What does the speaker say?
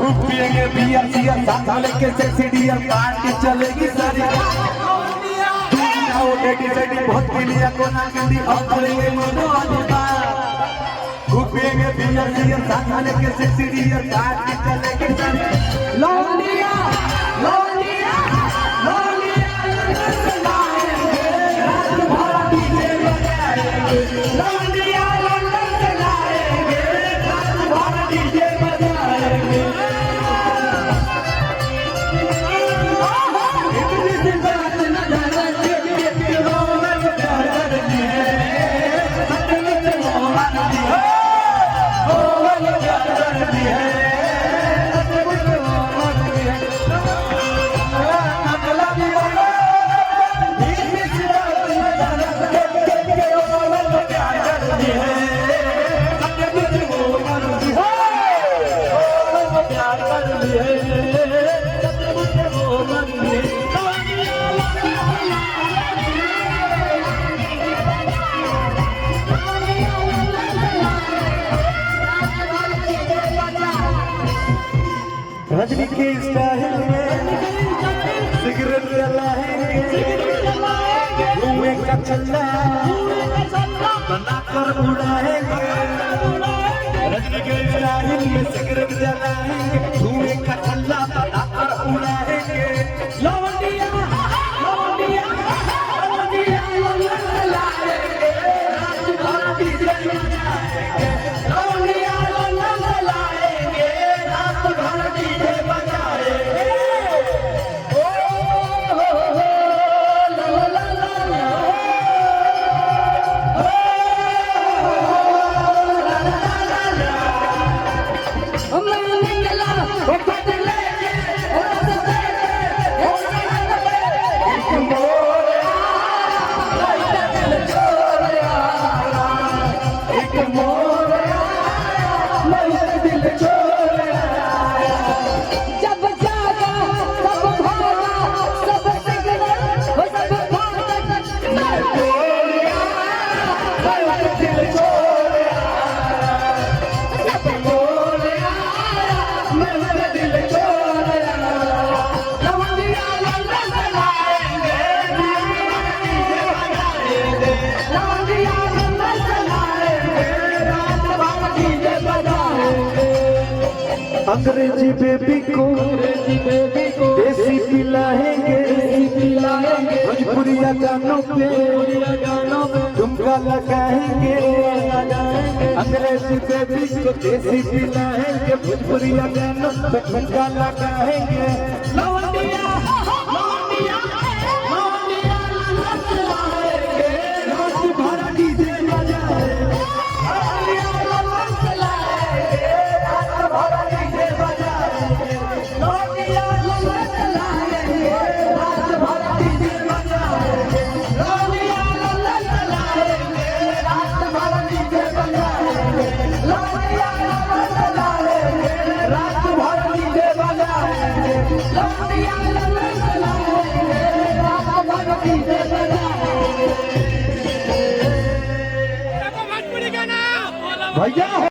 पिएंगे beer share साथ लेके सेक्सी डियर पार्टी चलेगी सारी डेडी सेडी बहुत किलिया कोना कंदी अब करेंगे मोनो अधिकार पिएंगे बियर सियर साथ लेके सेक्सी डियर पार्टी चलेगी सारी लौंडिया लौंडिया रजनी के स्टाइल में सिगरेट जलाएंगे धुएं का चल्ला बनाकर उड़ाएंगे रजनी के स्टाइल में सिगरेट जलाएंगे धुएं का चल्ला बनाकर उड़ाएंगे लौंडिया लौंडिया लौंडिया जलाएंगे रात भर डीजे बजाएंगे लौंडिया जलाएंगे रात भर डीजे बजाएंगे ओ ला ला ला अंग्रेजी बेबी को देसी पिलाएंगे भोजपुरिया गानों पे ठुमका लगाएंगे अंग्रेजी बेबी को देसी पिलाएंगे भोजपुरिया गानों पे ठुमका लगाएंगे लौंडिया लौंडिया लौंडिया जलाएंगे रात भर डीजे बजाएंगे भैया।